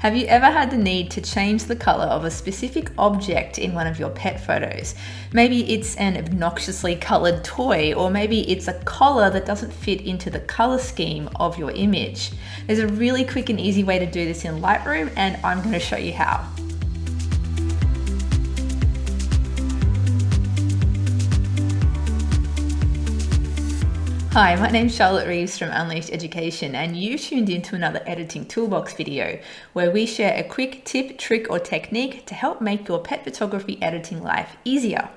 Have you ever had the need to change the color of a specific object in one of your pet photos? Maybe it's an obnoxiously colored toy, or maybe it's a collar that doesn't fit into the color scheme of your image. There's a really quick and easy way to do this in Lightroom, and I'm going to show you how. Hi, my name's Charlotte Reeves from Unleashed Education, and you've tuned into another Editing Toolbox video where we share a quick tip, trick, or technique to help make your pet photography editing life easier.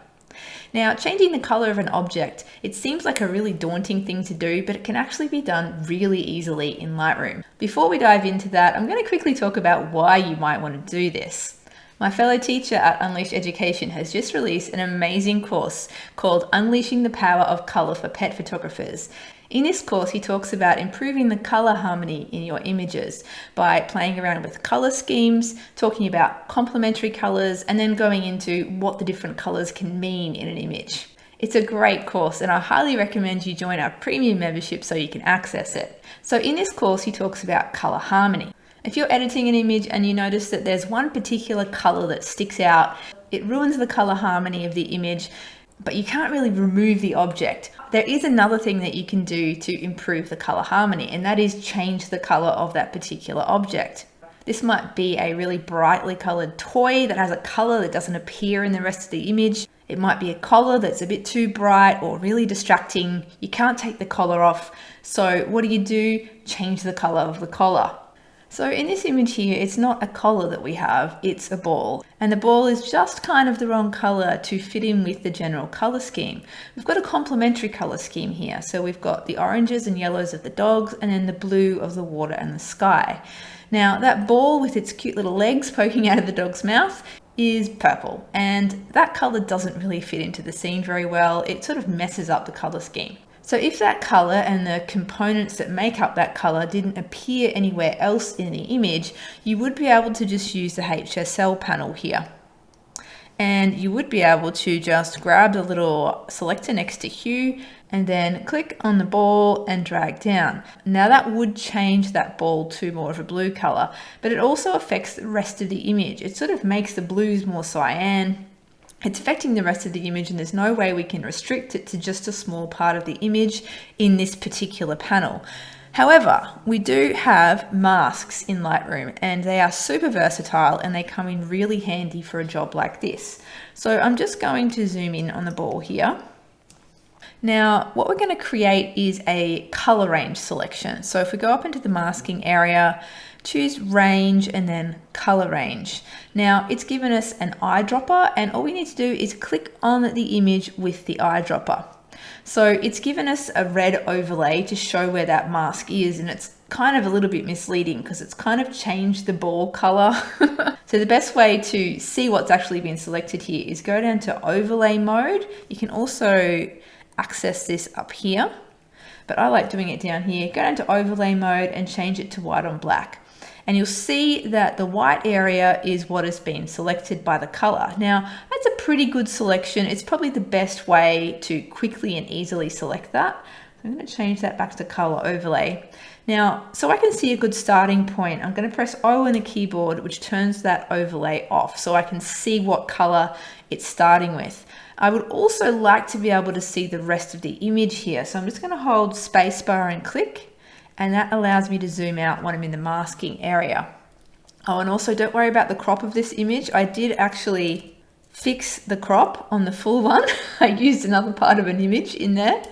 Now, changing the color of an object, it seems like a really daunting thing to do, but it can actually be done really easily in Lightroom. Before we dive into that, I'm going to quickly talk about why you might want to do this. My fellow teacher at Unleashed Education has just released an amazing course called Unleashing the Power of Color for Pet Photographers. In this course, he talks about improving the color harmony in your images by playing around with color schemes, talking about complementary colors, and then going into what the different colors can mean in an image. It's a great course, and I highly recommend you join our premium membership so you can access it. So in this course, he talks about color harmony. If you're editing an image and you notice that there's one particular color that sticks out, it ruins the color harmony of the image, but you can't really remove the object. There is another thing that you can do to improve the color harmony, and that is change the color of that particular object. This might be a really brightly colored toy that has a color that doesn't appear in the rest of the image. It might be a collar that's a bit too bright or really distracting. You can't take the collar off. So what do? Change the color of the collar. So in this image here, it's not a collar that we have, it's a ball. And the ball is just kind of the wrong color to fit in with the general color scheme. We've got a complementary color scheme here. So we've got the oranges and yellows of the dogs, and then the blue of the water and the sky. Now that ball with its cute little legs poking out of the dog's mouth is purple, and that color doesn't really fit into the scene very well. It sort of messes up the color scheme. So if that color and the components that make up that color didn't appear anywhere else in the image, you would be able to just use the HSL panel here. And you would be able to just grab the little selector next to hue and then click on the ball and drag down. Now that would change that ball to more of a blue color, but it also affects the rest of the image. It sort of makes the blues more cyan. It's affecting the rest of the image, and there's no way we can restrict it to just a small part of the image in this particular panel. However, we do have masks in Lightroom, and they are super versatile and they come in really handy for a job like this. So I'm just going to zoom in on the ball here. Now, what we're going to create is a color range selection. So if we go up into the masking area, choose range and then color range. Now it's given us an eyedropper, and all we need to do is click on the image with the eyedropper. So it's given us a red overlay to show where that mask is, and it's kind of a little bit misleading because it's kind of changed the ball color. So the best way to see what's actually been selected here is go down to overlay mode. You can also access this up here, but I like doing it down here. Go down to overlay mode and change it to white on black. And you'll see that the white area is what has been selected by the color. Now, that's a pretty good selection. It's probably the best way to quickly and easily select that. So I'm going to change that back to color overlay. Now, so I can see a good starting point, I'm going to press O on the keyboard, which turns that overlay off, so I can see what color it's starting with. I would also like to be able to see the rest of the image here. So I'm just going to hold spacebar and click, and that allows me to zoom out when I'm in the masking area. Oh, and also don't worry about the crop of this image. I did actually fix the crop on the full one. I used another part of an image in there.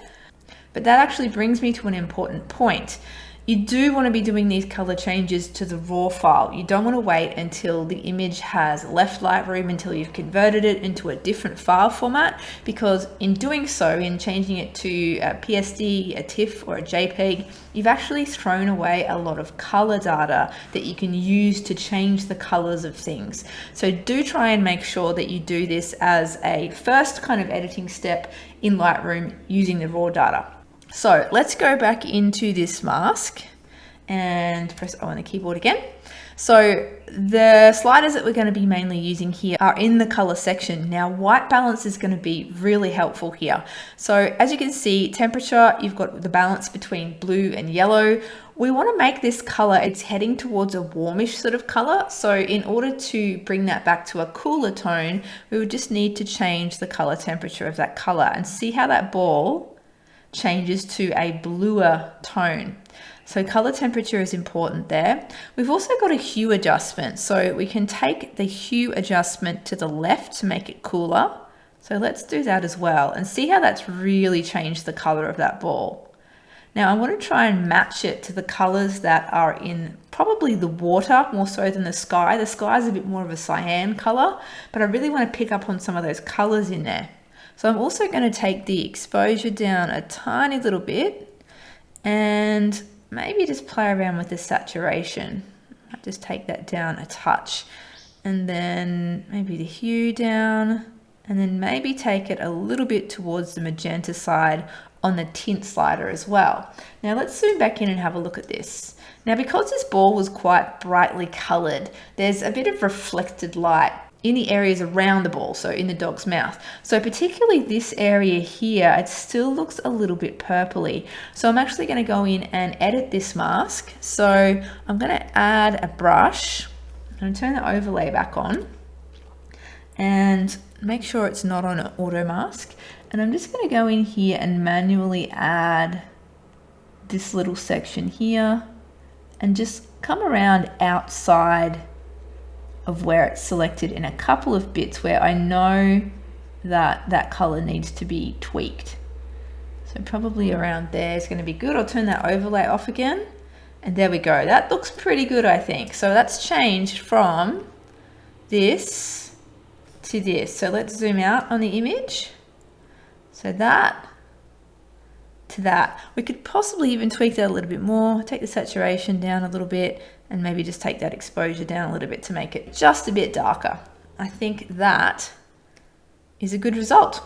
But that actually brings me to an important point. You do want to be doing these color changes to the raw file. You don't want to wait until the image has left Lightroom, until you've converted it into a different file format, because in doing so, in changing it to a PSD, a TIFF, or a JPEG, you've actually thrown away a lot of color data that you can use to change the colors of things. So do try and make sure that you do this as a first kind of editing step in Lightroom using the raw data. So let's go back into this mask and press O on the keyboard again. So the sliders that we're going to be mainly using here are in the color section. Now white balance is going to be really helpful here. So as you can see, temperature, you've got the balance between blue and yellow. We want to make this color, it's heading towards a warmish sort of color. So in order to bring that back to a cooler tone, we would just need to change the color temperature of that color and see how that ball changes to a bluer tone. So color temperature is important there. We've also got a hue adjustment. So we can take the hue adjustment to the left to make it cooler. So let's do that as well and see how that's really changed the color of that ball. Now I want to try and match it to the colors that are in probably the water more so than the sky. The sky is a bit more of a cyan color, but I really want to pick up on some of those colors in there. So I'm also going to take the exposure down a tiny little bit and maybe just play around with the saturation. I'll just take that down a touch and then maybe the hue down and then maybe take it a little bit towards the magenta side on the tint slider as well. Now let's zoom back in and have a look at this. Now because this ball was quite brightly colored, there's a bit of reflected light in the areas around the ball, so in the dog's mouth. So particularly this area here, it still looks a little bit purpley. So I'm actually going to go in and edit this mask. So I'm going to add a brush. I'm going to turn the overlay back on and make sure it's not on an auto mask. And I'm just going to go in here and manually add this little section here and just come around outside of where it's selected in a couple of bits where I know that that color needs to be tweaked. So probably around there is going to be good. I'll turn that overlay off again. And there we go. That looks pretty good, I think. So that's changed from this to this. So let's zoom out on the image. So that to that. We could possibly even tweak that a little bit more, take the saturation down a little bit, and maybe just take that exposure down a little bit to make it just a bit darker. I think that is a good result.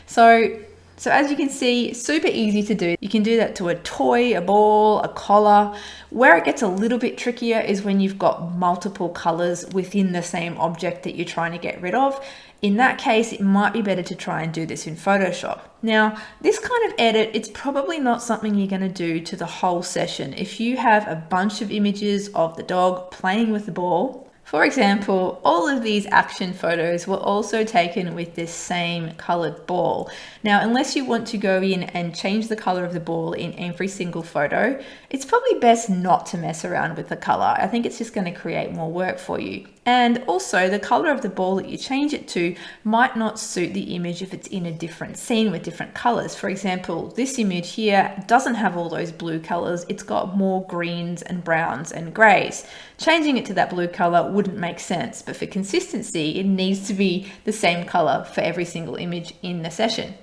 So as you can see, super easy to do. You can do that to a toy, a ball, a collar. Where it gets a little bit trickier is when you've got multiple colors within the same object that you're trying to get rid of. In that case, it might be better to try and do this in Photoshop. Now, this kind of edit, it's probably not something you're going to do to the whole session. If you have a bunch of images of the dog playing with the ball, for example, all of these action photos were also taken with this same colored ball. Now, unless you want to go in and change the color of the ball in every single photo, it's probably best not to mess around with the color. I think it's just going to create more work for you. And also the color of the ball that you change it to might not suit the image if it's in a different scene with different colors. For example, this image here doesn't have all those blue colors. It's got more greens and browns and grays. Changing it to that blue color wouldn't make sense, but for consistency, it needs to be the same color for every single image in the session.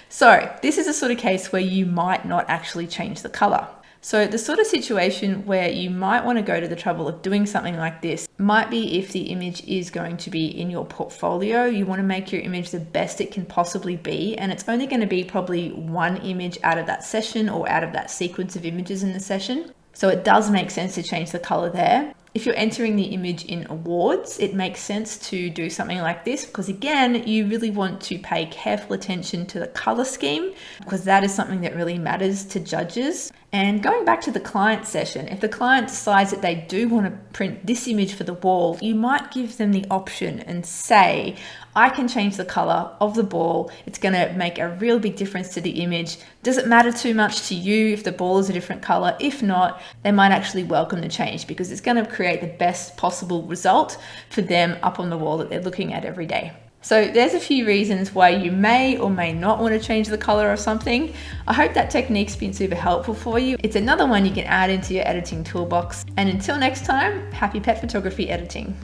So this is a sort of case where you might not actually change the color. So the sort of situation where you might want to go to the trouble of doing something like this might be if the image is going to be in your portfolio. You want to make your image the best it can possibly be, and it's only going to be probably one image out of that session or out of that sequence of images in the session. So it does make sense to change the color there. If you're entering the image in awards, it makes sense to do something like this because again, you really want to pay careful attention to the color scheme because that is something that really matters to judges. And going back to the client session, if the client decides that they do want to print this image for the wall, you might give them the option and say, I can change the color of the ball. It's going to make a real big difference to the image. Does it matter too much to you if the ball is a different color? If not, they might actually welcome the change because it's going to create the best possible result for them up on the wall that they're looking at every day. So there's a few reasons why you may or may not want to change the color of something. I hope that technique's been super helpful for you. It's another one you can add into your editing toolbox. And until next time, happy pet photography editing.